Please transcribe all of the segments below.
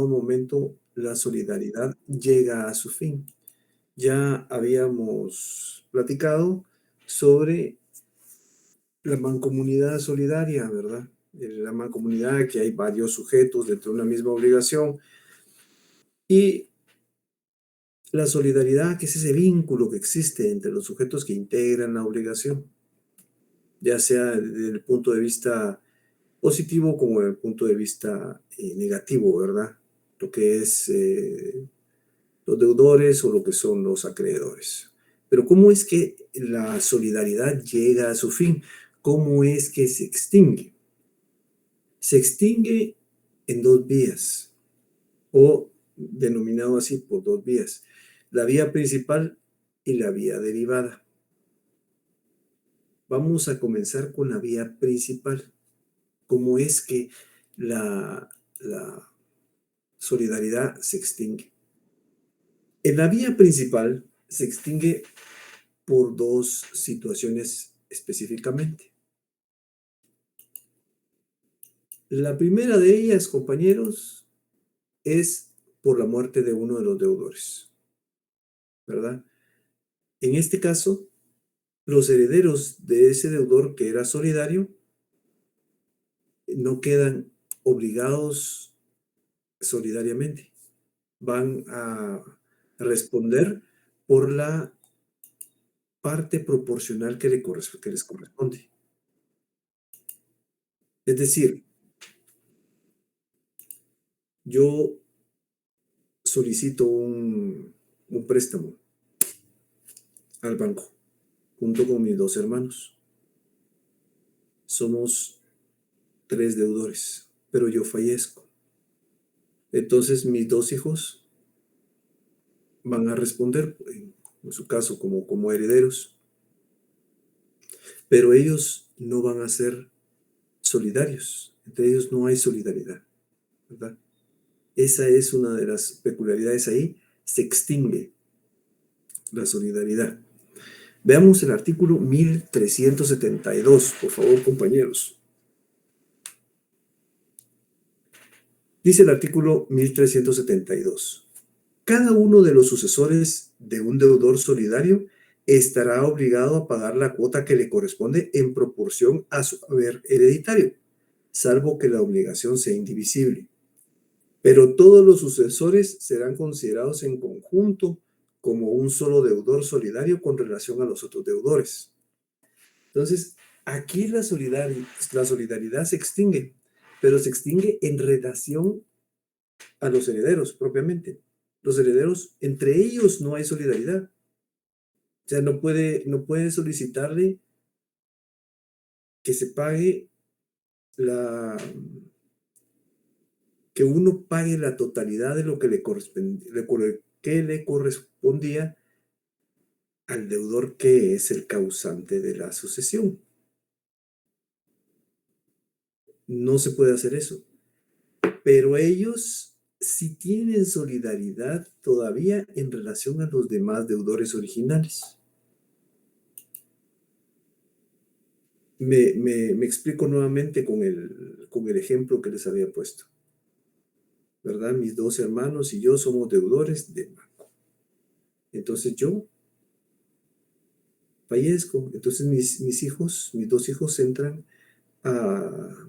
determinado momento la solidaridad llega a su fin. Ya habíamos platicado sobre la mancomunidad solidaria, ¿verdad? La mancomunidad, que hay varios sujetos dentro de una misma obligación, y la solidaridad, que es ese vínculo que existe entre los sujetos que integran la obligación, ya sea desde el punto de vista positivo como desde el punto de vista negativo, ¿verdad? Lo que es los deudores o lo que son los acreedores. Pero ¿cómo es que la solidaridad llega a su fin? ¿Cómo es que se extingue? Se extingue en dos vías, o denominado así por dos vías: la vía principal y la vía derivada. Vamos a comenzar con la vía principal. ¿Cómo es que la solidaridad se extingue? En la vía principal se extingue por dos situaciones específicamente. La primera de ellas, compañeros, es por la muerte de uno de los deudores, ¿verdad? En este caso, los herederos de ese deudor que era solidario no quedan obligados solidariamente. Van a responder por la parte proporcional que les corresponde. Es decir, yo solicito un préstamo al banco junto con mis dos hermanos. Somos tres deudores, pero yo fallezco. Entonces mis dos hijos van a responder, en su caso, como herederos, pero ellos no van a ser solidarios. Entre ellos no hay solidaridad, ¿verdad? Esa es una de las peculiaridades ahí. Se extingue la solidaridad. Veamos el artículo 1372, por favor, compañeros. Dice el artículo 1372. Cada uno de los sucesores de un deudor solidario estará obligado a pagar la cuota que le corresponde en proporción a su haber hereditario, salvo que la obligación sea indivisible. Pero todos los sucesores serán considerados en conjunto como un solo deudor solidario con relación a los otros deudores. Entonces, aquí la solidaridad se extingue, pero se extingue en relación a los herederos propiamente. Los herederos, entre ellos no hay solidaridad. O sea, no puede solicitarle que se pague que uno pague la totalidad de lo que le correspondía al deudor que es el causante de la sucesión. No se puede hacer eso. Pero ellos sí tienen solidaridad todavía en relación a los demás deudores originales. Me explico nuevamente con el ejemplo que les había puesto, ¿verdad? Mis dos hermanos y yo somos deudores del banco. Entonces yo fallezco. Entonces mis dos hijos entran a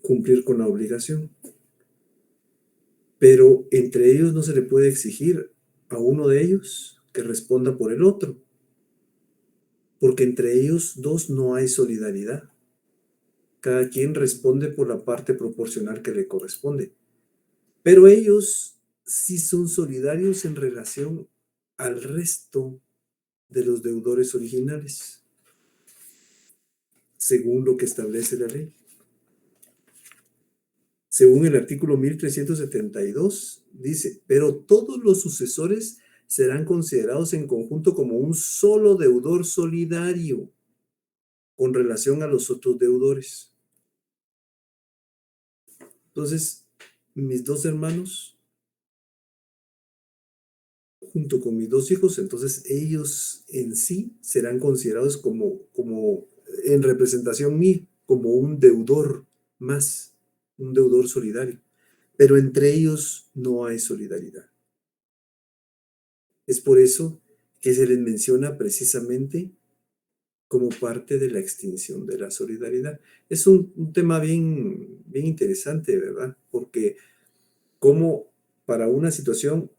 cumplir con la obligación. Pero entre ellos no se le puede exigir a uno de ellos que responda por el otro, porque entre ellos dos no hay solidaridad. Cada quien responde por la parte proporcional que le corresponde. Pero ellos sí son solidarios en relación al resto de los deudores originales, según lo que establece la ley. Según el artículo 1372, dice: pero todos los sucesores serán considerados en conjunto como un solo deudor solidario con relación a los otros deudores. Entonces, mis dos hermanos, junto con mis dos hijos, entonces ellos en sí serán considerados como en representación mía, como un deudor más. un deudor solidario, pero entre ellos no hay solidaridad. Es por eso que se les menciona precisamente como parte de la extinción de la solidaridad. Es un tema bien interesante, ¿verdad? Porque como para una situación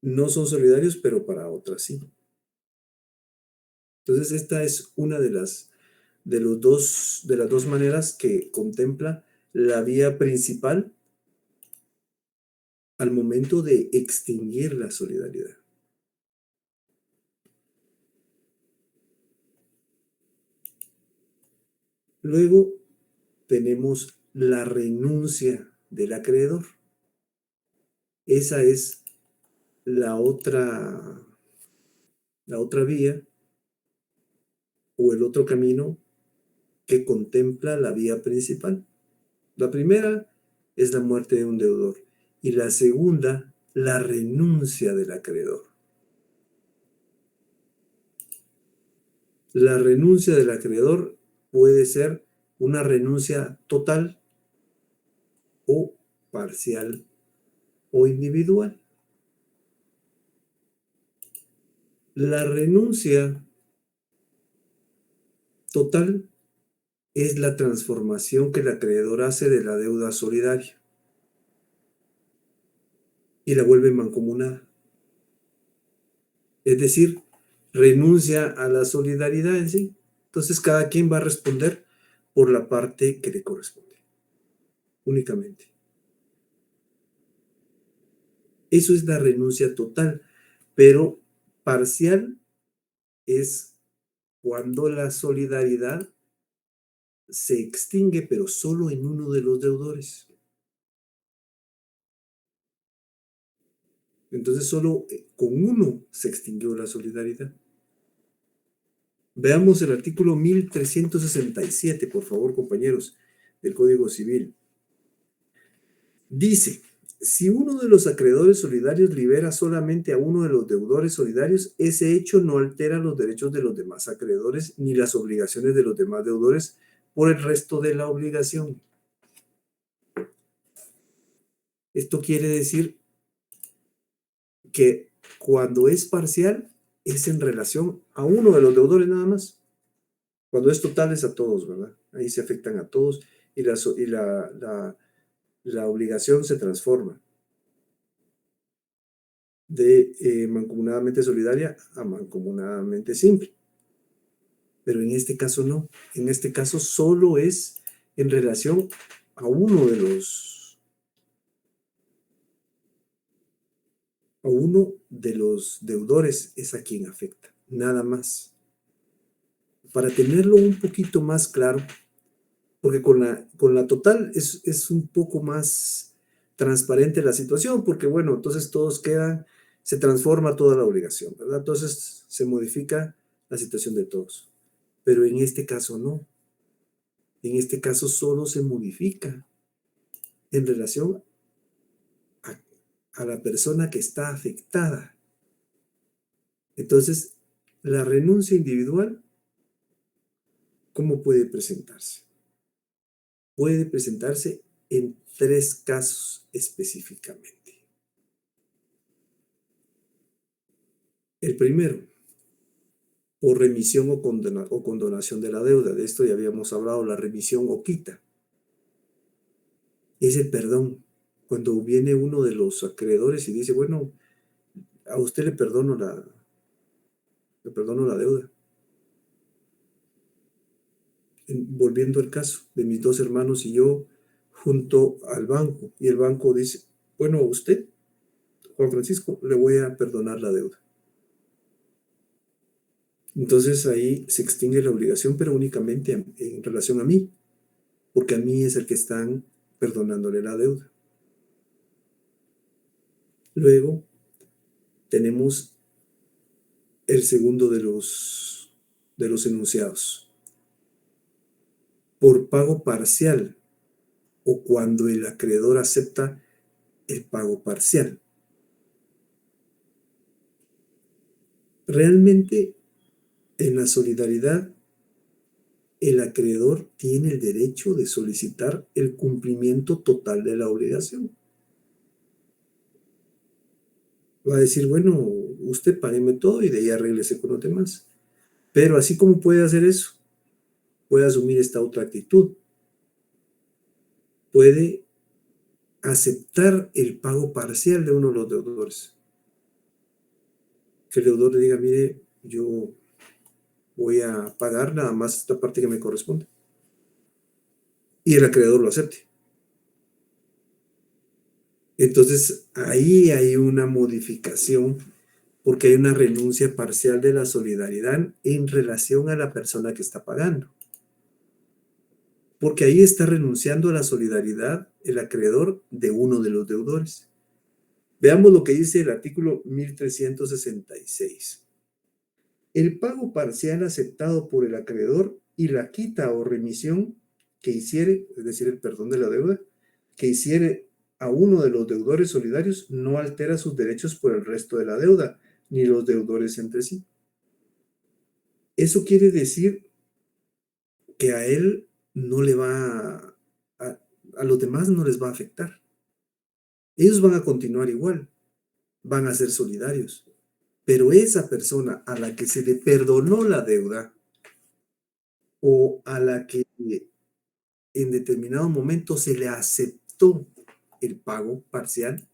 no son solidarios, pero para otras sí. Entonces, esta es una de las dos maneras que contempla la vía principal al momento de extinguir la solidaridad. Luego tenemos la renuncia del acreedor. Esa es la otra vía o el otro camino que contempla la vía principal. La primera es la muerte de un deudor y la segunda, la renuncia del acreedor. La renuncia del acreedor puede ser una renuncia total o parcial o individual. La renuncia total es la transformación que el acreedor hace de la deuda solidaria y la vuelve mancomunada. Es decir, renuncia a la solidaridad en sí. Entonces cada quien va a responder por la parte que le corresponde, únicamente. Eso es la renuncia total, pero parcial es cuando la solidaridad se extingue, pero solo en uno de los deudores. Entonces solo con uno se extinguió la solidaridad. Veamos el artículo 1367, por favor, compañeros, del Código Civil. Dice, si uno de los acreedores solidarios libera solamente a uno de los deudores solidarios, ese hecho no altera los derechos de los demás acreedores ni las obligaciones de los demás deudores por el resto de la obligación. Esto quiere decir que cuando es parcial es en relación a uno de los deudores nada más. Cuando es total es a todos, ¿verdad? Ahí se afectan a todos y la obligación se transforma de mancomunadamente solidaria a mancomunadamente simple. Pero en este caso no. En este caso solo es en relación a uno de los deudores es a quien afecta, nada más. Para tenerlo un poquito más claro, porque con la total es un poco más transparente la situación, porque bueno, entonces todos quedan, se transforma toda la obligación, ¿verdad? Entonces se modifica la situación de todos. Pero en este caso no. En este caso solo se modifica en relación a la persona que está afectada. Entonces, la renuncia individual, ¿cómo puede presentarse? Puede presentarse en 3 casos específicamente. El primero, por remisión o condonación de la deuda. De esto ya habíamos hablado, la remisión o quita. Es el perdón. Cuando viene uno de los acreedores y dice, bueno, a usted le perdono la deuda. Volviendo al caso de mis 2 hermanos y yo, junto al banco, y el banco dice, bueno, a usted, Juan Francisco, le voy a perdonar la deuda. Entonces ahí se extingue la obligación, pero únicamente en relación a mí, porque a mí es el que están perdonándole la deuda. Luego tenemos el segundo de los enunciados. Por pago parcial o cuando el acreedor acepta el pago parcial. Realmente en la solidaridad el acreedor tiene el derecho de solicitar el cumplimiento total de la obligación. Va a decir, bueno, usted págueme todo y de ahí arréglese con los demás. Pero así como puede hacer eso, puede asumir esta otra actitud. Puede aceptar el pago parcial de uno de los deudores. Que el deudor le diga, mire, yo voy a pagar nada más esta parte que me corresponde. Y el acreedor lo acepte. Entonces, ahí hay una modificación porque hay una renuncia parcial de la solidaridad en relación a la persona que está pagando. Porque ahí está renunciando a la solidaridad el acreedor de uno de los deudores. Veamos lo que dice el artículo 1366. El pago parcial aceptado por el acreedor y la quita o remisión que hiciere, es decir, el perdón de la deuda, que hiciere a uno de los deudores solidarios no altera sus derechos por el resto de la deuda, ni los deudores entre sí. Eso quiere decir que a él no le va a los demás no les va a afectar. Ellos van a continuar igual, van a ser solidarios. Pero esa persona a la que se le perdonó la deuda o a la que en determinado momento se le aceptó el pago parcial,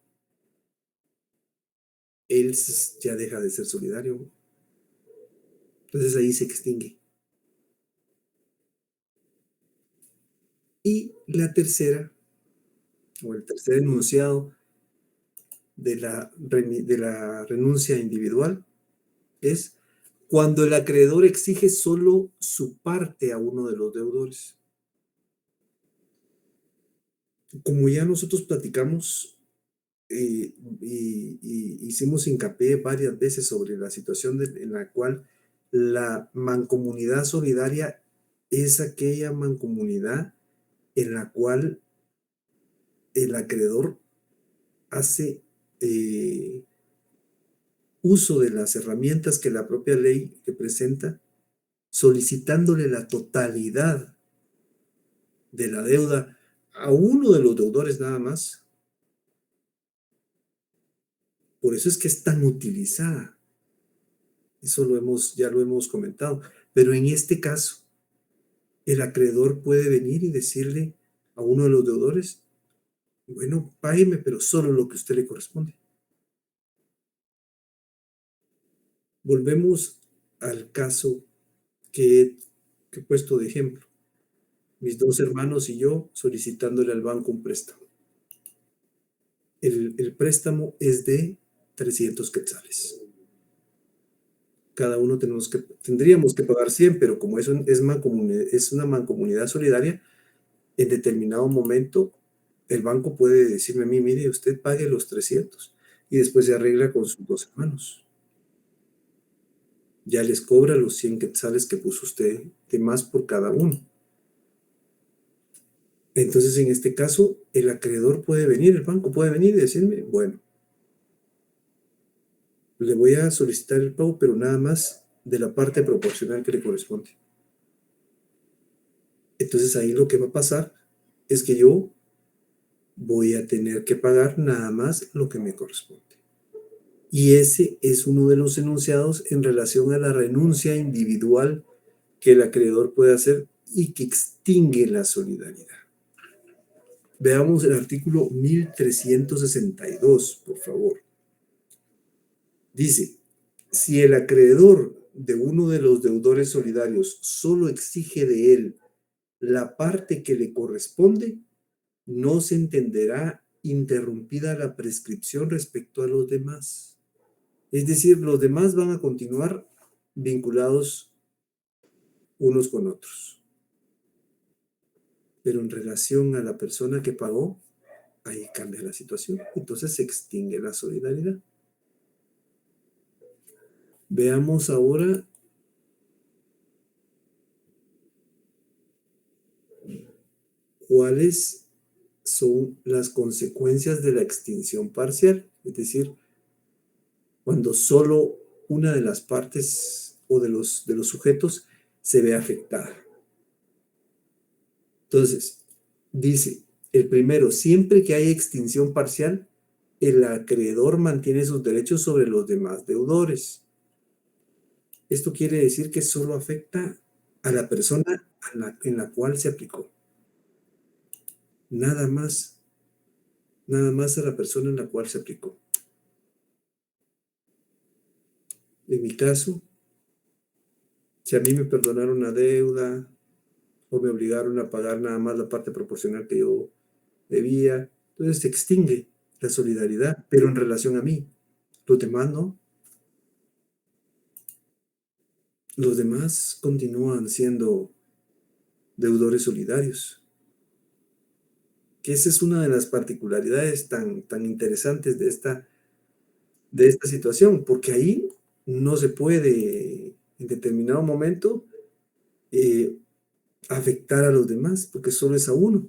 él ya deja de ser solidario. Entonces ahí se extingue. Y la tercera, o el tercer enunciado de la renuncia individual es cuando el acreedor exige solo su parte a uno de los deudores. Como ya nosotros platicamos y hicimos hincapié varias veces sobre la situación en la cual la mancomunidad solidaria es aquella mancomunidad en la cual el acreedor hace uso de las herramientas que la propia ley que presenta, solicitándole la totalidad de la deuda a uno de los deudores nada más. Por eso es que es tan utilizada. Eso ya lo hemos comentado. Pero en este caso, el acreedor puede venir y decirle a uno de los deudores, bueno, págueme, pero solo lo que a usted le corresponde. Volvemos al caso que he puesto de ejemplo. Mis dos hermanos y yo solicitándole al banco un préstamo. El préstamo es de 300 quetzales. Cada uno tendríamos que pagar 100, pero como es una mancomunidad solidaria, en determinado momento el banco puede decirme a mí, mire, usted pague los 300 y después se arregla con sus dos hermanos. Ya les cobra los 100 quetzales que puso usted de más por cada uno. Entonces, en este caso, el acreedor puede venir, el banco puede venir y decirme, bueno, le voy a solicitar el pago, pero nada más de la parte proporcional que le corresponde. Entonces ahí lo que va a pasar es que yo voy a tener que pagar nada más lo que me corresponde. Y ese es uno de los enunciados en relación a la renuncia individual que el acreedor puede hacer y que extingue la solidaridad. Veamos el artículo 1362, por favor. Dice, si el acreedor de uno de los deudores solidarios solo exige de él la parte que le corresponde, no se entenderá interrumpida la prescripción respecto a los demás. Es decir, los demás van a continuar vinculados unos con otros. Pero en relación a la persona que pagó, ahí cambia la situación. Entonces se extingue la solidaridad. Veamos ahora cuáles son las consecuencias de la extinción parcial, es decir, cuando solo una de las partes o de los sujetos se ve afectada. Entonces, dice, el primero, siempre que hay extinción parcial, el acreedor mantiene sus derechos sobre los demás deudores. Esto quiere decir que solo afecta a la persona en la cual se aplicó. Nada más a la persona en la cual se aplicó. En mi caso, si a mí me perdonaron una deuda o me obligaron a pagar nada más la parte proporcional que yo debía, entonces se extingue la solidaridad, pero en relación a mí. Los demás no. Los demás continúan siendo deudores solidarios. Que esa es una de las particularidades tan interesantes de esta situación, porque ahí no se puede en determinado momento eh, afectar a los demás, porque solo es a uno.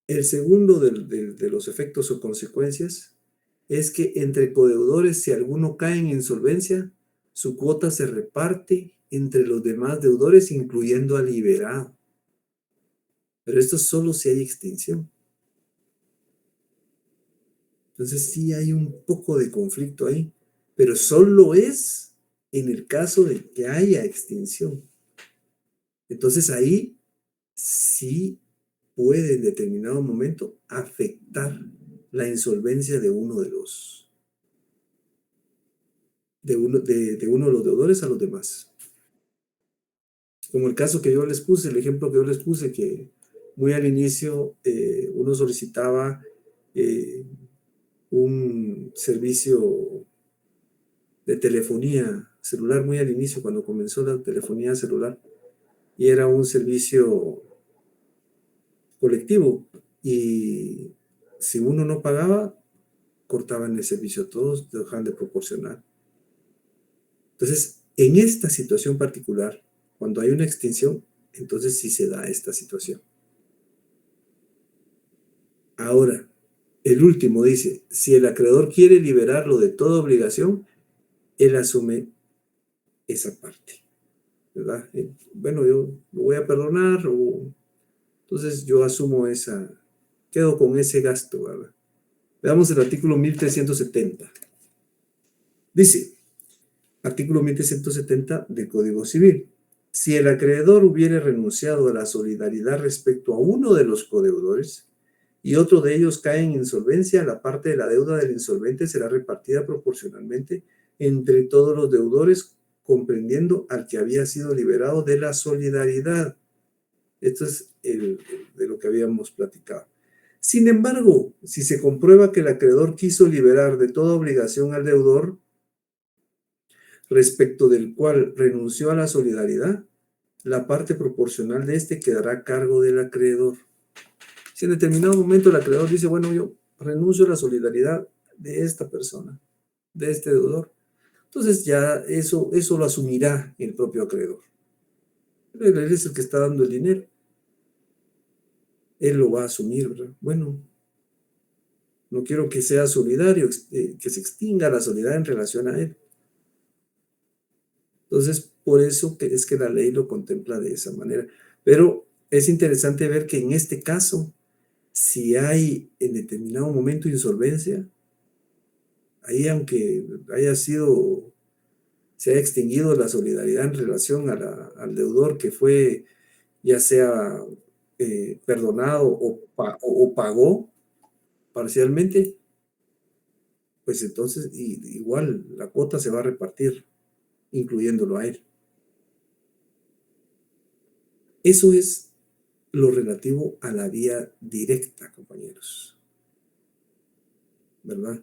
El segundo de los efectos o consecuencias es que entre codeudores, si alguno cae en insolvencia, su cuota se reparte entre los demás deudores, incluyendo al liberado. Pero esto solo si hay extinción. Entonces sí hay un poco de conflicto ahí, pero solo es en el caso de que haya extinción. Entonces ahí sí puede en determinado momento afectar la insolvencia de uno de los deudores a los demás. Como el caso que yo les puse, el ejemplo que yo les puse, que muy al inicio uno solicitaba un servicio de telefonía celular muy al inicio, cuando comenzó la telefonía celular, y era un servicio colectivo, y si uno no pagaba, cortaban el servicio a todos, dejaban de proporcionar. Entonces, en esta situación particular, cuando hay una extinción, entonces sí se da esta situación. Ahora, el último dice, si el acreedor quiere liberarlo de toda obligación, él asume esa parte, ¿verdad? Bueno, yo lo voy a perdonar, entonces yo asumo quedo con ese gasto, ¿verdad? Veamos el artículo 1370. Dice, artículo 1370 del Código Civil. Si el acreedor hubiere renunciado a la solidaridad respecto a uno de los codeudores y otro de ellos cae en insolvencia, la parte de la deuda del insolvente será repartida proporcionalmente entre todos los deudores, comprendiendo al que había sido liberado de la solidaridad. Esto es de lo que habíamos platicado. Sin embargo, si se comprueba que el acreedor quiso liberar de toda obligación al deudor, respecto del cual renunció a la solidaridad, la parte proporcional de este quedará a cargo del acreedor. Si en determinado momento el acreedor dice, bueno, yo renuncio a la solidaridad de esta persona, de este deudor, entonces ya eso lo asumirá el propio acreedor. Él es el que está dando el dinero. Él lo va a asumir, ¿verdad? Bueno, no quiero que sea solidario, que se extinga la solidaridad en relación a él. Entonces, por eso es que la ley lo contempla de esa manera. Pero es interesante ver que en este caso, si hay en determinado momento insolvencia, ahí aunque se haya extinguido la solidaridad en relación al deudor que fue ya sea perdonado o pagó parcialmente, pues entonces igual la cuota se va a repartir, incluyéndolo a él. Eso es lo relativo a la vía directa, compañeros, ¿verdad?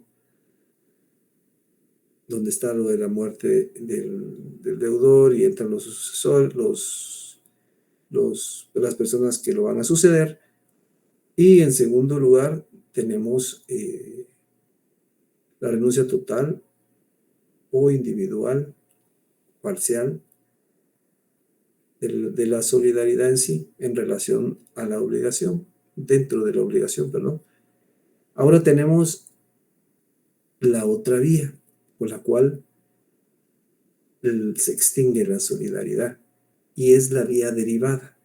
Donde está lo de la muerte del deudor y entran los sucesores, las personas que lo van a suceder. Y en segundo lugar, tenemos la renuncia total o individual, parcial, de la solidaridad en sí, en relación a la obligación, dentro de la obligación, perdón. Ahora tenemos la otra vía, por la cual se extingue la solidaridad. y es la vía derivada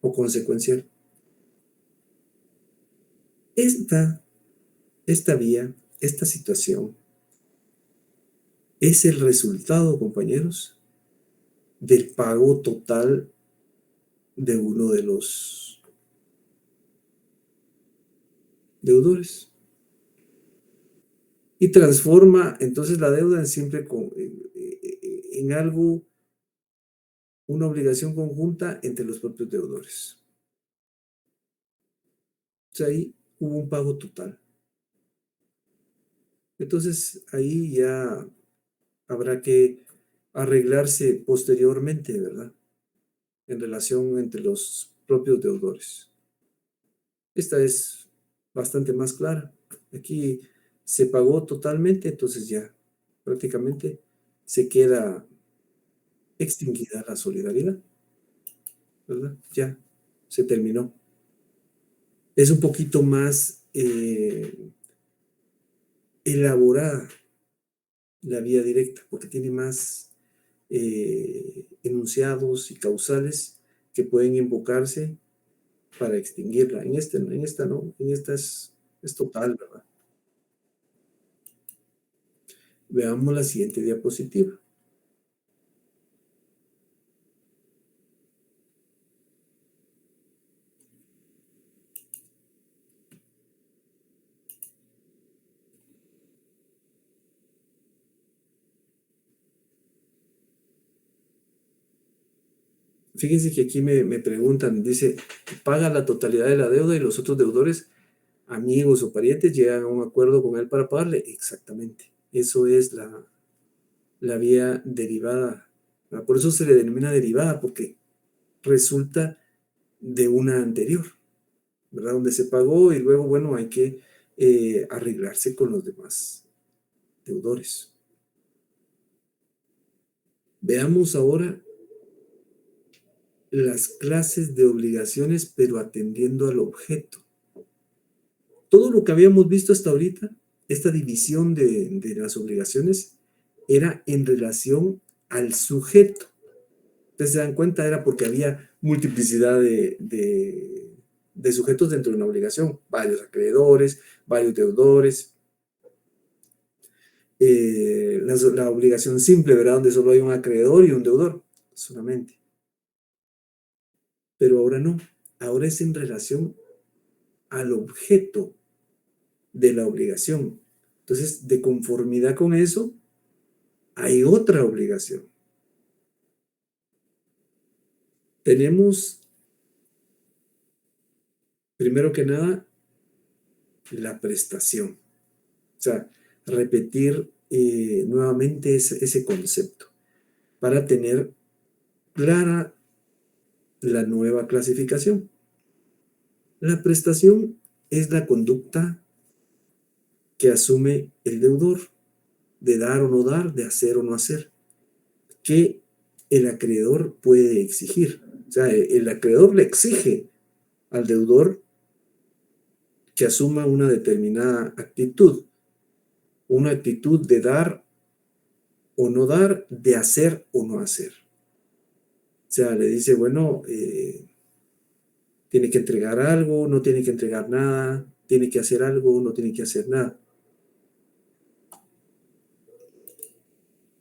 o consecuencial. Esta vía, esta situación, es el resultado, compañeros, del pago total de uno de los deudores. Y transforma entonces la deuda en siempre en algo, una obligación conjunta entre los propios deudores. O sea, ahí hubo un pago total. Entonces ahí ya habrá que arreglarse posteriormente, ¿verdad? En relación entre los propios deudores. Esta es bastante más clara. Aquí se pagó totalmente, entonces ya prácticamente se queda extinguida la solidaridad, ¿verdad? Ya se terminó. Es un poquito más elaborada la vía directa, porque tiene más enunciados y causales que pueden invocarse para extinguirla. En esta no, en esta es total, ¿verdad? Veamos la siguiente diapositiva. Fíjense que aquí me preguntan, dice, paga la totalidad de la deuda y los otros deudores, amigos o parientes, llegan a un acuerdo con él para pagarle. Exactamente. Eso es la vía derivada. Por eso se le denomina derivada, porque resulta de una anterior, ¿verdad? Donde se pagó y luego, bueno, hay que arreglarse con los demás deudores. Veamos ahora las clases de obligaciones, pero atendiendo al objeto. Todo lo que habíamos visto hasta ahorita, esta división de las obligaciones, era en relación al sujeto. Ustedes se dan cuenta, era porque había multiplicidad de sujetos dentro de una obligación, varios acreedores, varios deudores. La obligación simple, ¿verdad? Donde solo hay un acreedor y un deudor, solamente. Pero ahora no, ahora es en relación al objeto de la obligación. Entonces, de conformidad con eso, hay otra obligación. Tenemos, primero que nada, la prestación. O sea, repetir nuevamente ese concepto para tener clara la nueva clasificación. La prestación es la conducta que asume el deudor de dar o no dar, de hacer o no hacer, que el acreedor puede exigir. O sea, el acreedor le exige al deudor que asuma una determinada actitud, una actitud de dar o no dar, de hacer o no hacer. O sea, le dice, bueno, tiene que entregar algo, no tiene que entregar nada, tiene que hacer algo, no tiene que hacer nada.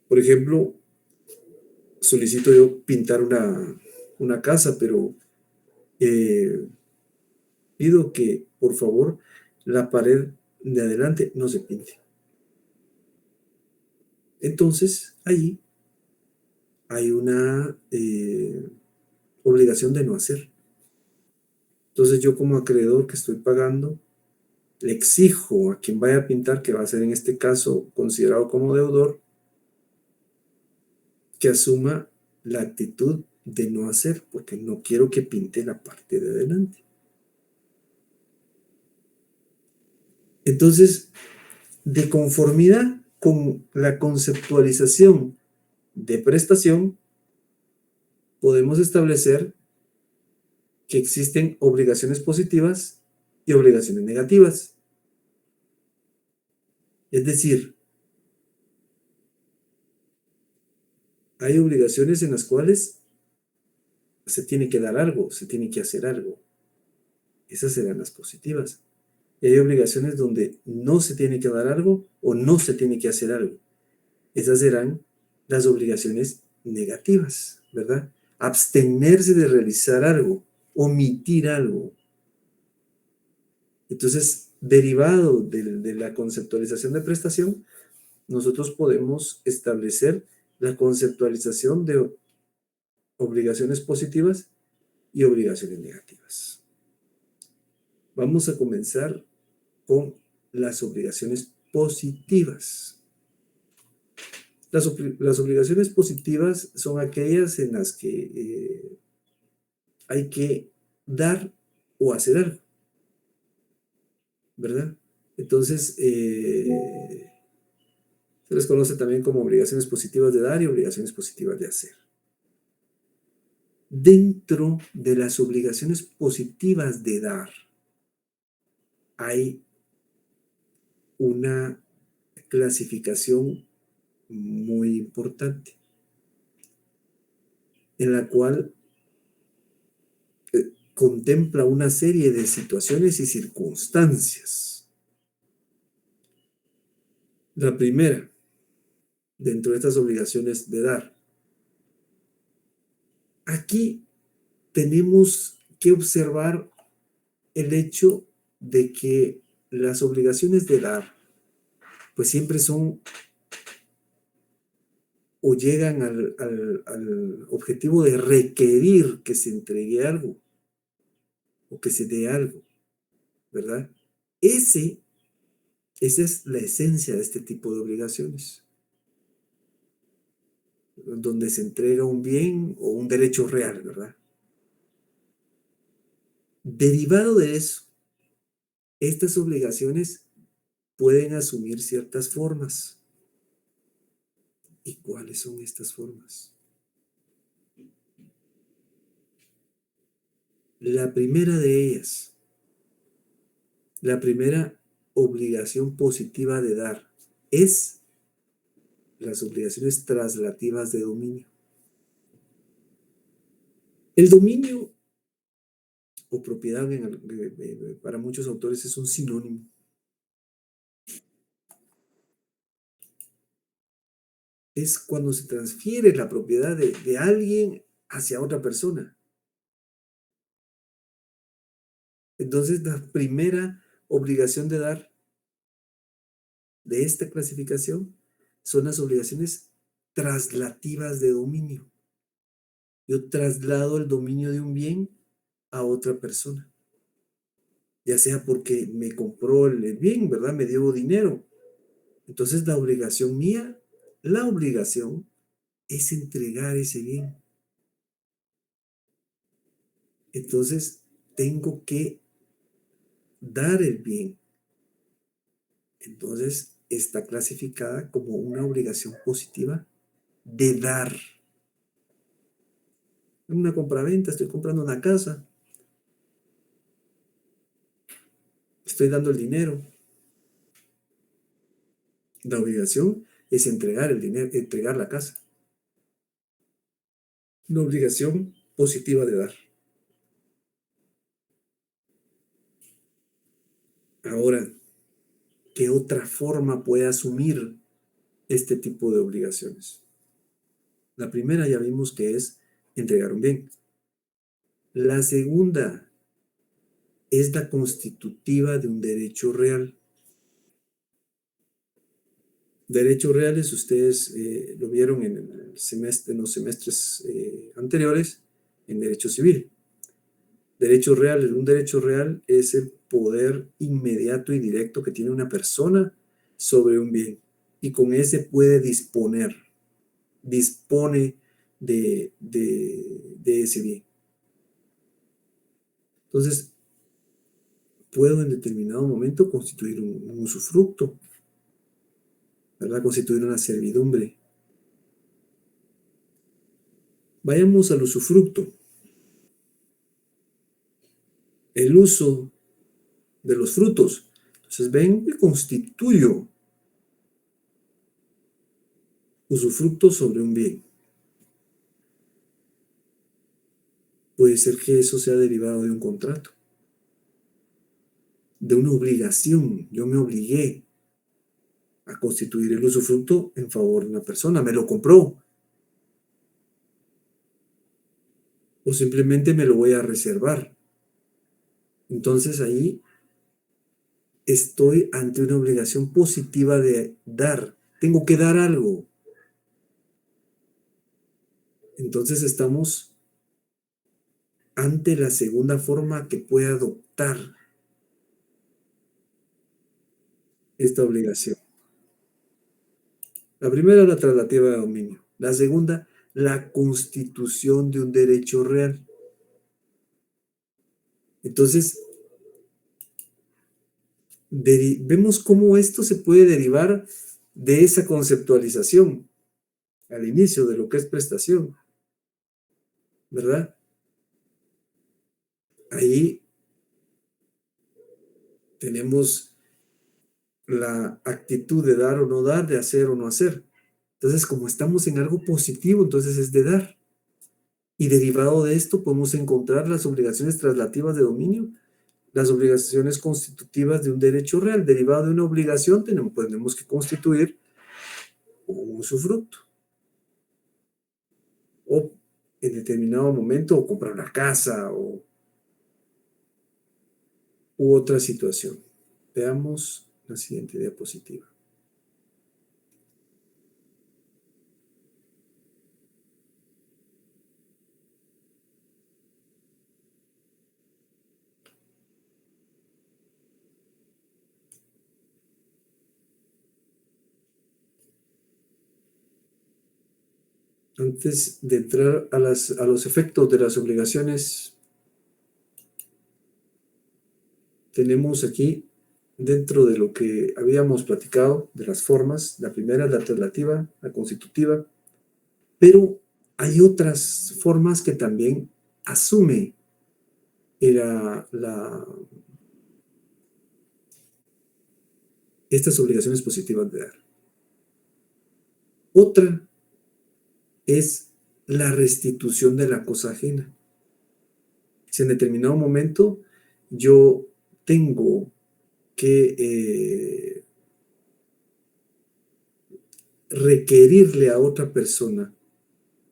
Por ejemplo, solicito yo pintar una casa, pero pido que, por favor, la pared de adelante no se pinte. Entonces, ahí hay una obligación de no hacer. Entonces, yo como acreedor que estoy pagando, le exijo a quien vaya a pintar, que va a ser en este caso considerado como deudor, que asuma la actitud de no hacer, porque no quiero que pinte la parte de adelante. Entonces, de conformidad con la conceptualización de prestación, podemos establecer que existen obligaciones positivas y obligaciones negativas. Es decir, hay obligaciones en las cuales se tiene que dar algo, se tiene que hacer algo. Esas serán las positivas. Y hay obligaciones donde no se tiene que dar algo o no se tiene que hacer algo. Esas serán las obligaciones negativas, ¿verdad? Abstenerse de realizar algo, omitir algo. Entonces, derivado de la conceptualización de prestación, nosotros podemos establecer la conceptualización de obligaciones positivas y obligaciones negativas. Vamos a comenzar con las obligaciones positivas. Las obligaciones positivas son aquellas en las que hay que dar o hacer algo, ¿verdad? Entonces, se les conoce también como obligaciones positivas de dar y obligaciones positivas de hacer. Dentro de las obligaciones positivas de dar, hay una clasificación muy importante, en la cual contempla una serie de situaciones y circunstancias. La primera, dentro de estas obligaciones de dar, aquí tenemos que observar el hecho de que las obligaciones de dar, pues siempre son o llegan al objetivo de requerir que se entregue algo o que se dé algo, ¿verdad? Esa es la esencia de este tipo de obligaciones, donde se entrega un bien o un derecho real, ¿verdad? Derivado de eso, estas obligaciones pueden asumir ciertas formas. ¿Y cuáles son estas formas? La primera de ellas, la primera obligación positiva de dar, es las obligaciones traslativas de dominio. El dominio o propiedad para muchos autores es un sinónimo. Es cuando se transfiere la propiedad de alguien hacia otra persona. Entonces, la primera obligación de dar de esta clasificación son las obligaciones traslativas de dominio. Yo traslado el dominio de un bien a otra persona, ya sea porque me compró el bien, ¿verdad? Me dio dinero. Entonces, la obligación mía, la obligación es entregar ese bien. Entonces, tengo que dar el bien. Entonces, está clasificada como una obligación positiva de dar. En una compraventa, estoy comprando una casa, estoy dando el dinero. La obligación es entregar el dinero, entregar la casa. Una obligación positiva de dar. Ahora, ¿qué otra forma puede asumir este tipo de obligaciones? La primera ya vimos que es entregar un bien. La segunda es la constitutiva de un derecho real. Derechos reales, ustedes lo vieron en los semestres anteriores, en derecho civil. Derecho real, un derecho real es el poder inmediato y directo que tiene una persona sobre un bien. Y con ese puede disponer, dispone de ese bien. Entonces, puedo en determinado momento constituir un usufructo, ¿verdad? Constituir una servidumbre. Vayamos al usufructo. El uso de los frutos. Entonces, ven que constituyo usufructo sobre un bien. puede ser que eso sea derivado de un contrato, de una obligación. Yo me obligué a constituir el usufructo en favor de una persona, me lo compró, o simplemente me lo voy a reservar. Entonces ahí estoy ante una obligación positiva de dar. Tengo que dar algo. Entonces estamos ante la segunda forma que puede adoptar esta obligación. La primera, la traslativa de dominio. La segunda, la constitución de un derecho real. Entonces, vemos cómo esto se puede derivar de esa conceptualización al inicio de lo que es prestación, ¿verdad? Ahí tenemos la actitud de dar o no dar, de hacer o no hacer. Entonces, como estamos en algo positivo, entonces es de dar. Y derivado de esto podemos encontrar las obligaciones traslativas de dominio, las obligaciones constitutivas de un derecho real. Derivado de una obligación tenemos que constituir un usufructo. O en determinado momento o comprar una casa u otra situación. Veamos la siguiente diapositiva. Antes de entrar a los efectos de las obligaciones, tenemos aquí, dentro de lo que habíamos platicado, de las formas, la primera es la traslativa, la constitutiva, pero hay otras formas que también asume estas obligaciones positivas de dar. Otra es la restitución de la cosa ajena. Si en determinado momento yo tengo que requerirle a otra persona,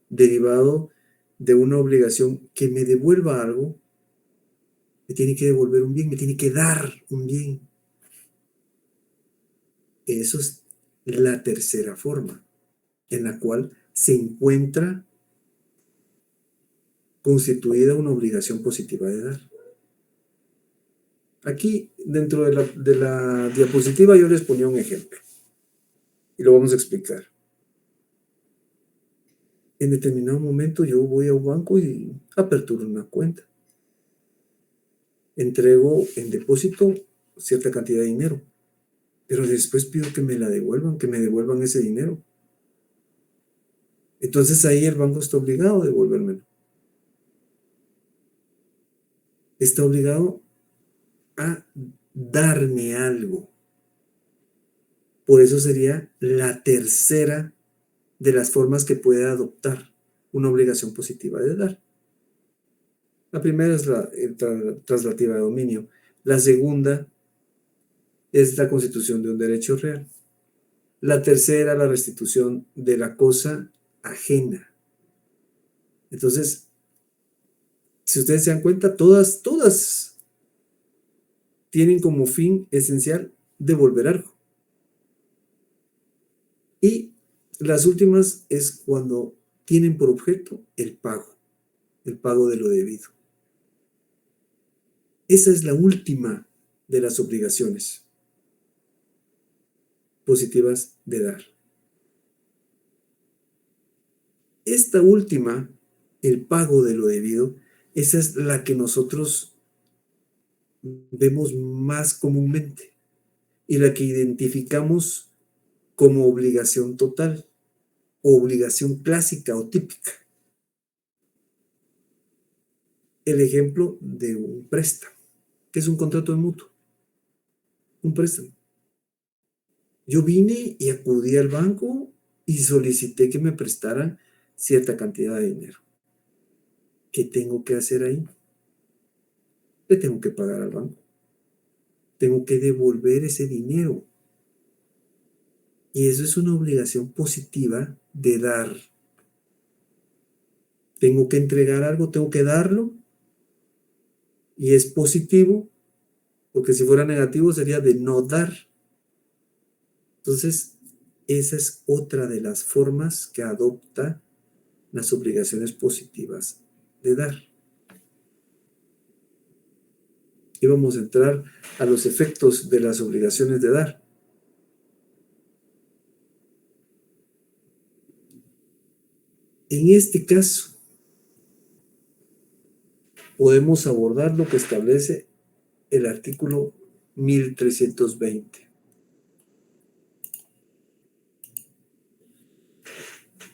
derivado de una obligación, que me devuelva algo, me tiene que devolver un bien, me tiene que dar un bien. Eso es la tercera forma en la cual se encuentra constituida una obligación positiva de dar. Aquí, dentro de la diapositiva, yo les ponía un ejemplo y lo vamos a explicar. En determinado momento yo voy a un banco y aperturo una cuenta. Entrego en depósito cierta cantidad de dinero, pero después pido que me la devuelvan, que me devuelvan ese dinero. Entonces ahí el banco está obligado a devolvérmelo. Está obligado a darme algo. Por eso sería la tercera de las formas que puede adoptar una obligación positiva de dar. La primera es la traslativa de dominio. La segunda es la constitución de un derecho real. La tercera, la restitución de la cosa ajena. Entonces, si ustedes se dan cuenta, todas tienen como fin esencial devolver algo. Y las últimas es cuando tienen por objeto el pago de lo debido. Esa es la última de las obligaciones positivas de dar. Esta última, el pago de lo debido, esa es la que nosotros vemos más comúnmente y la que identificamos como obligación total o obligación clásica o típica. El ejemplo de un préstamo, que es un contrato de mutuo, un préstamo. Yo vine y acudí al banco y solicité que me prestaran cierta cantidad de dinero. ¿Qué tengo que hacer ahí? Le tengo que pagar al banco. Tengo que devolver ese dinero. Y eso es una obligación positiva de dar. Tengo que entregar algo, tengo que darlo. Y es positivo, porque si fuera negativo sería de no dar. Entonces, esa es otra de las formas que adopta las obligaciones positivas de dar. Y vamos a entrar a los efectos de las obligaciones de dar. En este caso, podemos abordar lo que establece el artículo 1320.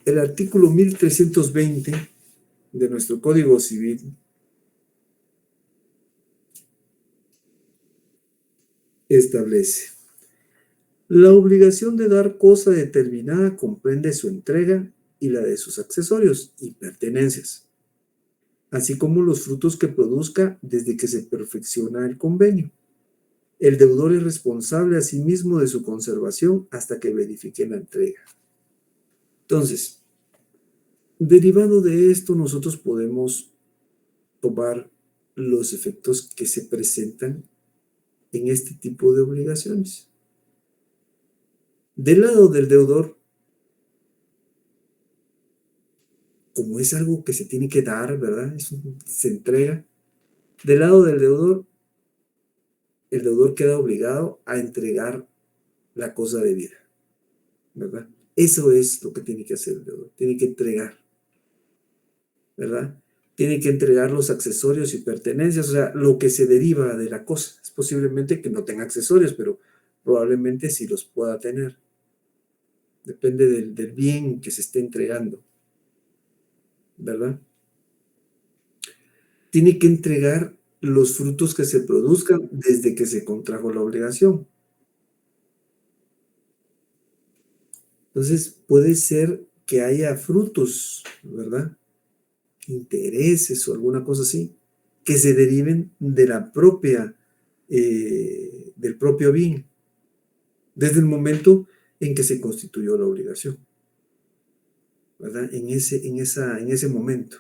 El artículo 1320 de nuestro Código Civil establece: la obligación de dar cosa determinada comprende su entrega y la de sus accesorios y pertenencias, así como los frutos que produzca desde que se perfecciona el convenio. El deudor es responsable asimismo de su conservación hasta que verifique la entrega. Entonces, derivado de esto, nosotros podemos tomar los efectos que se presentan en este tipo de obligaciones. Del lado del deudor, como es algo que se tiene que dar, ¿verdad? Se entrega. Del lado del deudor, el deudor queda obligado a entregar la cosa debida, ¿verdad? Eso es lo que tiene que hacer el deudor, tiene que entregar, ¿verdad? Tiene que entregar los accesorios y pertenencias, o sea, lo que se deriva de la cosa. Es posiblemente que no tenga accesorios, pero probablemente sí los pueda tener. Depende del bien que se esté entregando, ¿verdad? Tiene que entregar los frutos que se produzcan desde que se contrajo la obligación. Entonces, puede ser que haya frutos, ¿verdad? Intereses o alguna cosa así, que se deriven de la propia, del propio bien, desde el momento en que se constituyó la obligación, ¿verdad? En ese momento.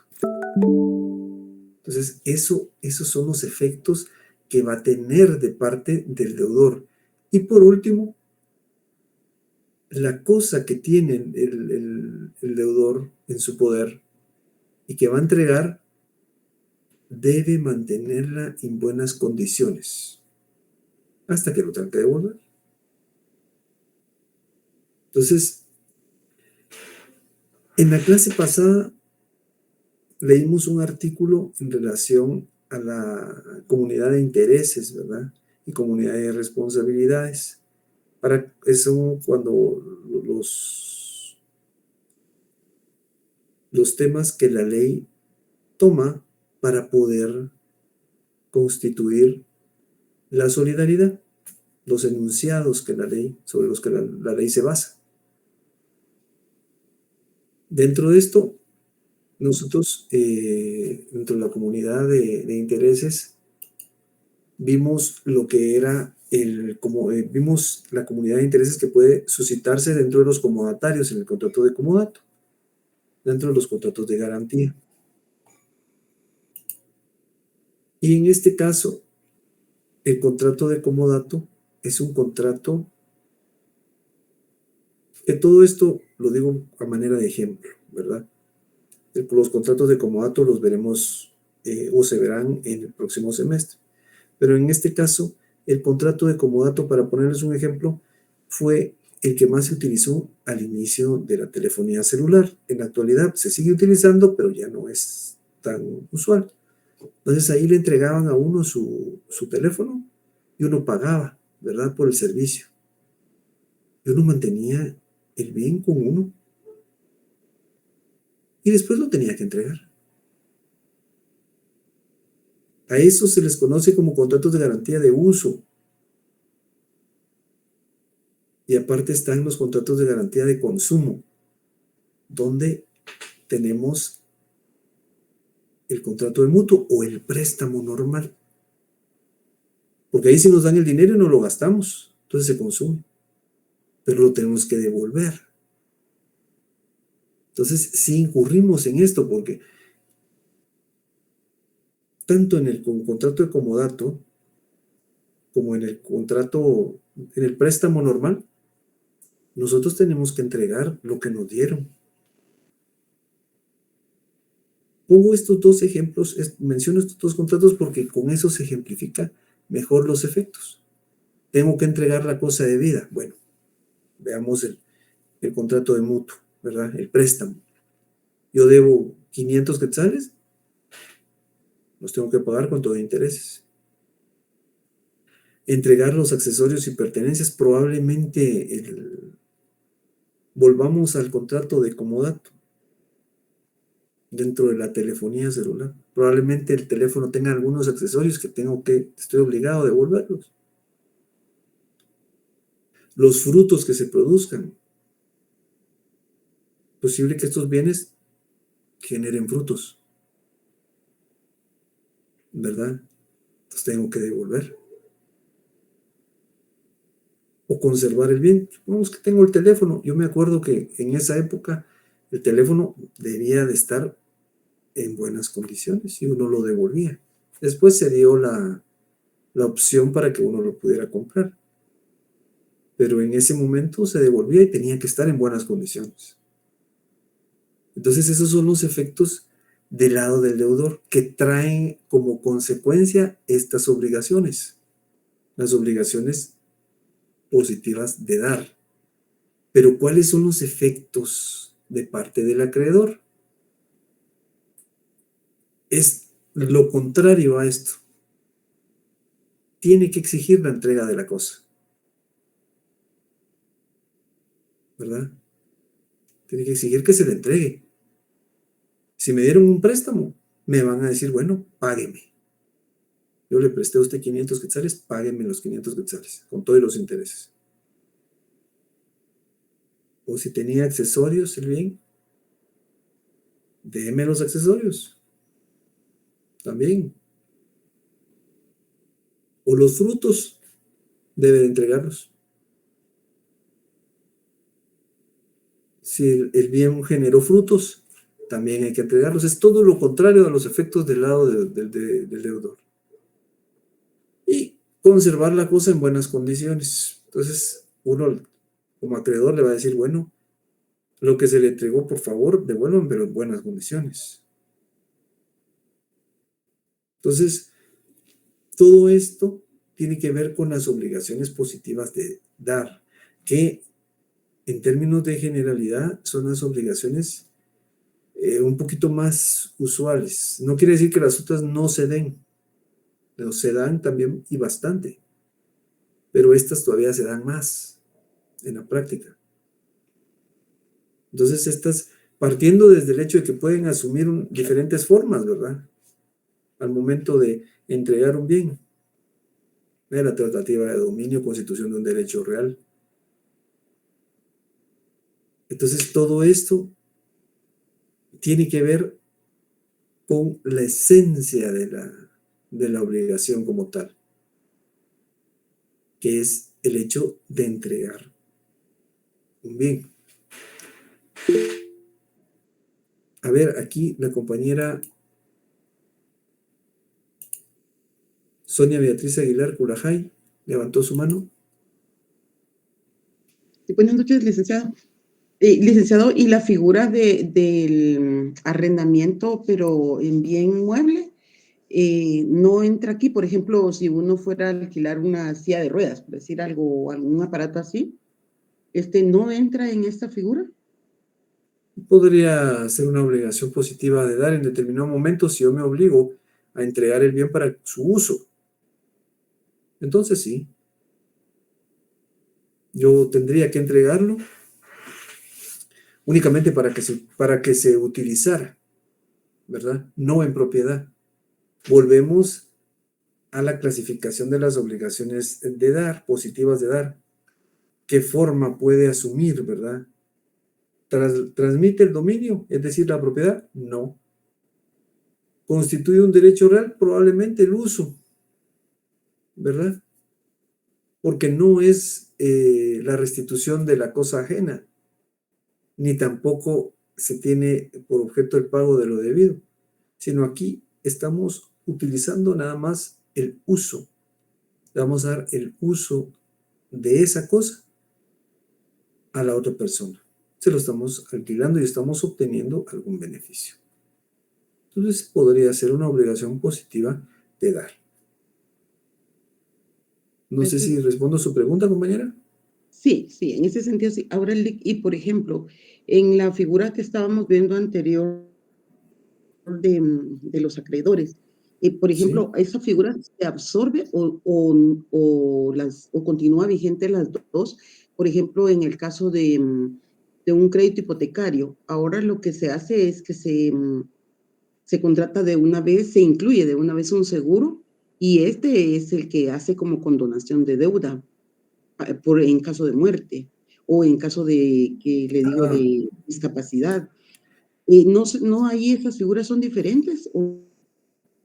Entonces, esos son los efectos que va a tener de parte del deudor. Y por último, la cosa que tiene el deudor en su poder y que va a entregar, debe mantenerla en buenas condiciones hasta que lo tenga que devolver. Entonces, en la clase pasada leímos un artículo en relación a la comunidad de intereses, ¿verdad? Y comunidad de responsabilidades. Para eso, cuando los temas que la ley toma para poder constituir la solidaridad, los enunciados que la ley, sobre los que la ley se basa. Dentro de esto, nosotros, dentro de la comunidad de intereses, vimos lo que era vimos la comunidad de intereses que puede suscitarse dentro de los comodatarios en el contrato de comodato, dentro de los contratos de garantía. Y en este caso, el contrato de comodato es un contrato que todo esto lo digo a manera de ejemplo, ¿verdad? Los contratos de comodato los veremos o se verán en el próximo semestre. Pero en este caso, el contrato de comodato, para ponerles un ejemplo, fue el que más se utilizó al inicio de la telefonía celular. En la actualidad se sigue utilizando, pero ya no es tan usual. Entonces ahí le entregaban a uno su teléfono y uno pagaba, ¿verdad? Por el servicio. Y uno mantenía el bien con uno y después lo tenía que entregar. A eso se les conoce como contratos de garantía de uso. Y aparte están los contratos de garantía de consumo, donde tenemos el contrato de mutuo o el préstamo normal. Porque ahí sí nos dan el dinero y no lo gastamos, entonces se consume, pero lo tenemos que devolver. Entonces sí incurrimos en esto porque tanto en el contrato de comodato como en el contrato, en el préstamo normal, nosotros tenemos que entregar lo que nos dieron. Pongo estos dos ejemplos, menciono estos dos contratos porque con eso se ejemplifica mejor los efectos. Tengo que entregar la cosa de vida. Bueno, veamos el contrato de mutuo, ¿verdad? El préstamo. Yo debo 500 quetzales, los tengo que pagar con todo intereses. Entregar los accesorios y pertenencias, probablemente volvamos al contrato de comodato dentro de la telefonía celular. Probablemente el teléfono tenga algunos accesorios que estoy obligado a devolverlos. Los frutos que se produzcan. Posible que estos bienes generen frutos, ¿verdad? Los tengo que devolver. O conservar el bien. Supongamos que tengo el teléfono. Yo me acuerdo que en esa época el teléfono debía de estar en buenas condiciones y uno lo devolvía. Después se dio la opción para que uno lo pudiera comprar. Pero en ese momento se devolvía y tenía que estar en buenas condiciones. Entonces esos son los efectos del lado del deudor que traen como consecuencia estas obligaciones. Las obligaciones positivas de dar. Pero ¿cuáles son los efectos de parte del acreedor? Es lo contrario a esto. Tiene que exigir la entrega de la cosa, ¿verdad? Tiene que exigir que se le entregue. Si me dieron un préstamo, me van a decir, bueno, págueme. Yo le presté a usted 500 quetzales, págueme los 500 quetzales, con todos los intereses. O si tenía accesorios, el bien, déme los accesorios. También. O los frutos, debe de entregarlos. Si el bien generó frutos, también hay que entregarlos. Es todo lo contrario a los efectos del lado del deudor. Y conservar la cosa en buenas condiciones. Entonces, uno como acreedor le va a decir, bueno, lo que se le entregó, por favor, devuelvan, pero en buenas condiciones. Entonces, todo esto tiene que ver con las obligaciones positivas de dar, que en términos de generalidad son las obligaciones un poquito más usuales. No quiere decir que las otras no se den, pero se dan también y bastante. Pero estas todavía se dan más en la práctica. Entonces, estas, partiendo desde el hecho de que pueden asumir diferentes formas, ¿verdad? Al momento de entregar un bien. La tratativa de dominio, constitución de un derecho real. Entonces, todo esto tiene que ver con la esencia de la obligación como tal, que es el hecho de entregar un bien. A ver, aquí la compañera Sonia Beatriz Aguilar Curajay levantó su mano. Buenas noches, licenciado. Licenciado, ¿y la figura del arrendamiento, pero en bien mueble, no entra aquí? Por ejemplo, si uno fuera a alquilar una silla de ruedas, por decir algo, algún aparato así, ¿no entra en esta figura? Podría ser una obligación positiva de dar en determinado momento si yo me obligo a entregar el bien para su uso. Entonces sí, yo tendría que entregarlo únicamente para que se utilizara, ¿verdad? No en propiedad. Volvemos a la clasificación de las obligaciones de dar, positivas de dar. ¿Qué forma puede asumir, verdad? ¿Transmite el dominio, es decir, la propiedad? No. ¿Constituye un derecho real? Probablemente el uso, ¿verdad? Porque no es la restitución de la cosa ajena, ni tampoco se tiene por objeto el pago de lo debido, sino aquí estamos utilizando nada más el uso. Le vamos a dar el uso de esa cosa a la otra persona. Se lo estamos alquilando y estamos obteniendo algún beneficio. Entonces podría ser una obligación positiva de dar. No sé si respondo a su pregunta, compañera. Sí, sí, en ese sentido sí. Ahora, y por ejemplo, en la figura que estábamos viendo anterior de los acreedores, por Sí. ejemplo, ¿esa figura se absorbe o continúa vigente las dos? Por ejemplo, en el caso de un crédito hipotecario, ahora lo que se hace es que se contrata de una vez, se incluye de una vez un seguro y este es el que hace como condonación de deuda en caso de muerte o en caso de, que le digo, Ah, de discapacidad. No, ahí esas figuras son diferentes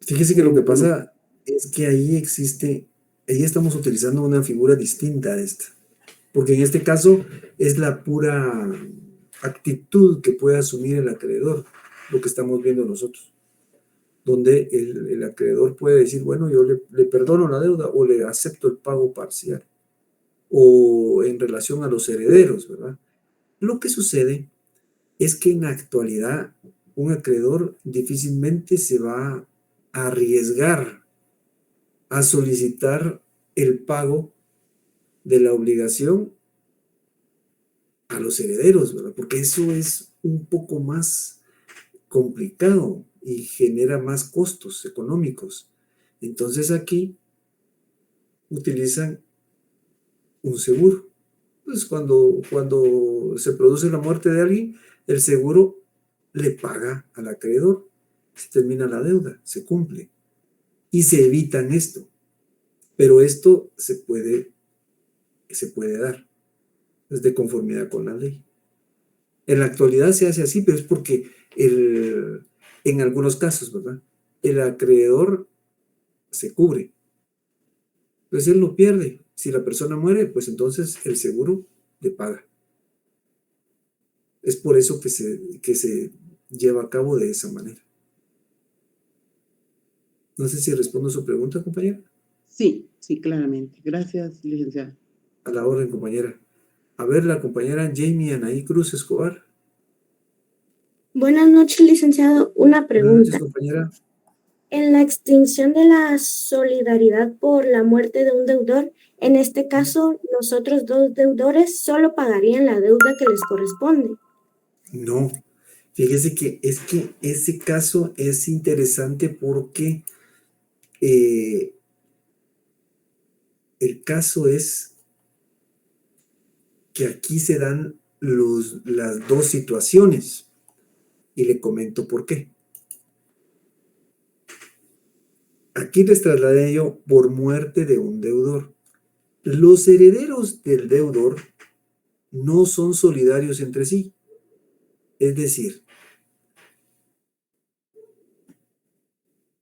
fíjese que lo que o no. pasa es que ahí estamos utilizando una figura distinta a esta, porque en este caso es la pura actitud que puede asumir el acreedor, lo que estamos viendo nosotros, donde el acreedor puede decir, bueno, yo le perdono la deuda o le acepto el pago parcial, o en relación a los herederos, ¿verdad? Lo que sucede es que en la actualidad un acreedor difícilmente se va a arriesgar a solicitar el pago de la obligación a los herederos, ¿verdad? Porque eso es un poco más complicado y genera más costos económicos. Entonces aquí utilizan un seguro. Pues cuando se produce la muerte de alguien, el seguro le paga al acreedor. Se termina la deuda, se cumple. Y se evitan esto. Pero esto se puede dar. Es de conformidad con la ley. En la actualidad se hace así, pero es porque en algunos casos, ¿verdad? El acreedor se cubre. Entonces él no pierde. Si la persona muere, pues entonces el seguro le paga. Es por eso que se lleva a cabo de esa manera. No sé si respondo a su pregunta, compañera. Sí, sí, claramente. Gracias, licenciada. A la orden, compañera. A ver, la compañera Jamie Anaí Cruz Escobar. Buenas noches, licenciado. Una Buenas noches, pregunta. compañera. En la extinción de la solidaridad por la muerte de un deudor, en este caso, los otros dos deudores solo pagarían la deuda que les corresponde. No, fíjese que es que ese caso es interesante porque eh, el caso es que aquí se dan las dos situaciones y le comento por qué. Aquí les trasladé yo por muerte de un deudor. Los herederos del deudor no son solidarios entre sí. Es decir,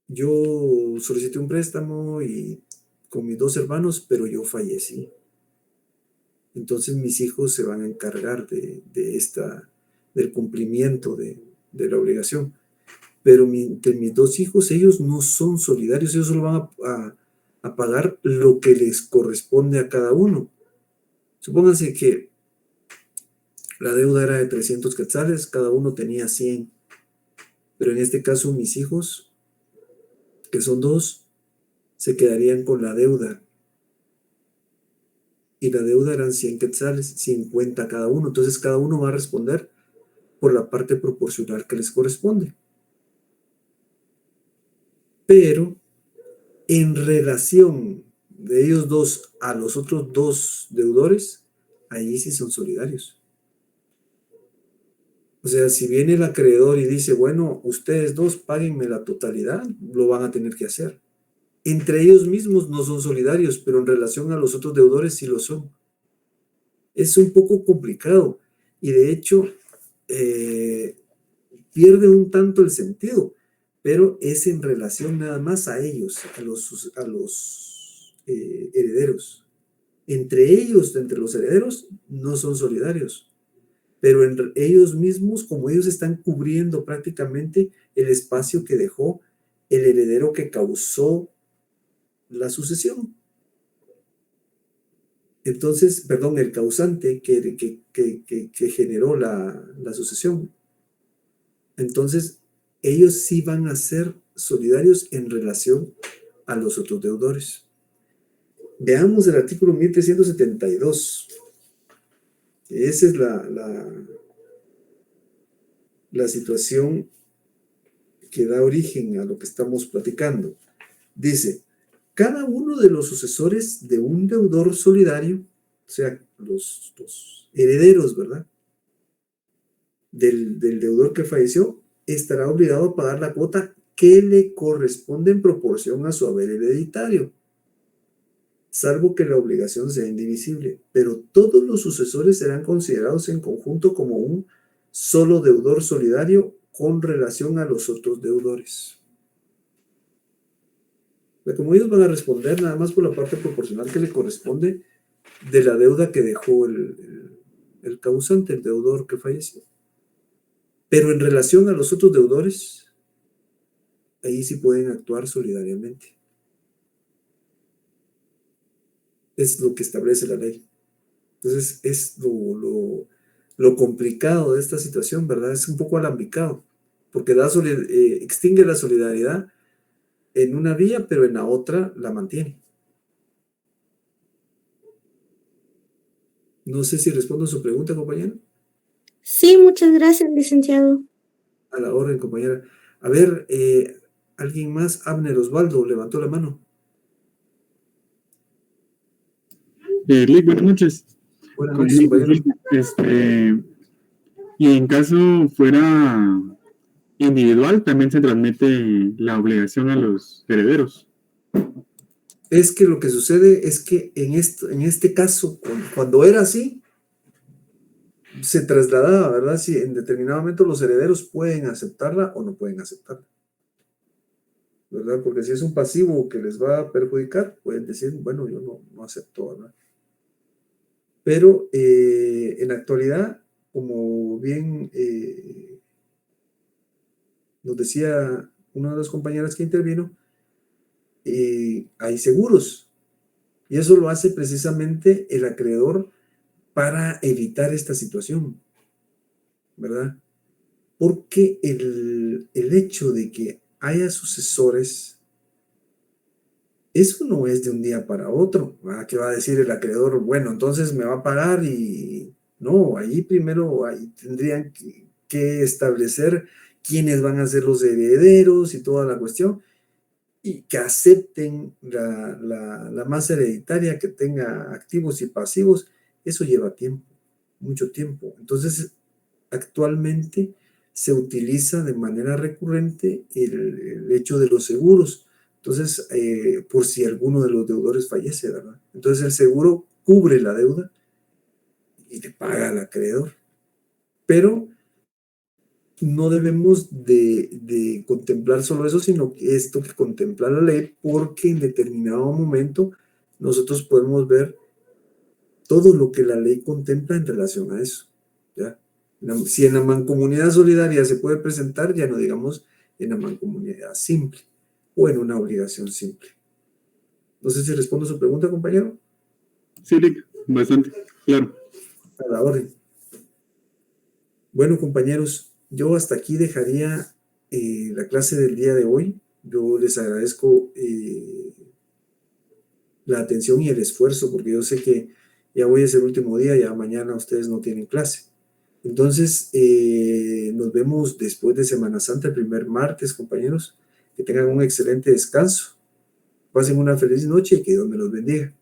yo solicité un préstamo y con mis dos hermanos, pero yo fallecí. Entonces mis hijos se van a encargar del cumplimiento de la obligación. Pero entre mis dos hijos, ellos no son solidarios, ellos solo van a pagar lo que les corresponde a cada uno. Supónganse que la deuda era de 300 quetzales, cada uno tenía 100. Pero en este caso mis hijos, que son dos, se quedarían con la deuda. Y la deuda eran 100 quetzales, 50 cada uno. Entonces cada uno va a responder por la parte proporcional que les corresponde. Pero en relación de ellos dos a los otros dos deudores, ahí sí son solidarios. O sea, si viene el acreedor y dice, bueno, ustedes dos páguenme la totalidad, lo van a tener que hacer. Entre ellos mismos no son solidarios, pero en relación a los otros deudores sí lo son. Es un poco complicado y de hecho pierde un tanto el sentido, pero es en relación nada más a ellos, a los herederos. Entre ellos, entre los herederos, no son solidarios, pero ellos mismos, como ellos están cubriendo prácticamente el espacio que dejó el heredero que causó la sucesión. Entonces, perdón, el causante que generó la sucesión. Entonces, ellos sí van a ser solidarios en relación a los otros deudores. Veamos el artículo 1372. Esa es la situación que da origen a lo que estamos platicando. Dice, cada uno de los sucesores de un deudor solidario, o sea, los herederos, ¿verdad?, del deudor que falleció, estará obligado a pagar la cuota que le corresponde en proporción a su haber hereditario, salvo que la obligación sea indivisible, pero todos los sucesores serán considerados en conjunto como un solo deudor solidario con relación a los otros deudores. Como ellos van a responder nada más por la parte proporcional que le corresponde de la deuda que dejó el causante, el deudor que falleció. Pero en relación a los otros deudores, ahí sí pueden actuar solidariamente. Es lo que establece la ley. Entonces, es lo complicado de esta situación, ¿verdad? Es un poco alambicado, porque extingue la solidaridad en una vía, pero en la otra la mantiene. No sé si respondo a su pregunta, compañera. Sí, muchas gracias, licenciado. A la orden, compañera. A ver, ¿alguien más? Abner Osvaldo levantó la mano. Lick, buenas noches. Buenas noches, compañero. Y en caso fuera individual, también se transmite la obligación a los herederos. Es que lo que sucede es que en este caso, cuando era así, se trasladaba, ¿verdad? Si en determinado momento los herederos pueden aceptarla o no pueden aceptarla, ¿verdad? Porque si es un pasivo que les va a perjudicar, pueden decir, bueno, yo no acepto, ¿verdad? Pero en la actualidad, como bien nos decía una de las compañeras que intervino, hay seguros, y eso lo hace precisamente el acreedor para evitar esta situación, ¿verdad? Porque el hecho de que haya sucesores, eso no es de un día para otro, ¿verdad? Que va a decir el acreedor, bueno, entonces me va a pagar y no, ahí primero tendrían que establecer quiénes van a ser los herederos y toda la cuestión, y que acepten la masa hereditaria que tenga activos y pasivos. Eso lleva tiempo, mucho tiempo. Entonces, actualmente se utiliza de manera recurrente el hecho de los seguros. Entonces, por si alguno de los deudores fallece, ¿verdad? Entonces, el seguro cubre la deuda y le paga al acreedor. Pero no debemos de contemplar solo eso, sino que esto que contempla la ley, porque en determinado momento nosotros podemos ver todo lo que la ley contempla en relación a eso, ¿ya? Si en la mancomunidad solidaria se puede presentar, ya no digamos en la mancomunidad simple o en una obligación simple. No sé si respondo a su pregunta, compañero. Sí, Lick, bastante claro. A la orden. Bueno, compañeros, yo hasta aquí dejaría la clase del día de hoy. Yo les agradezco la atención y el esfuerzo, porque yo sé que ya hoy es el último día, ya mañana ustedes no tienen clase. Entonces, nos vemos después de Semana Santa, el primer martes, compañeros. Que tengan un excelente descanso. Pasen una feliz noche y que Dios me los bendiga.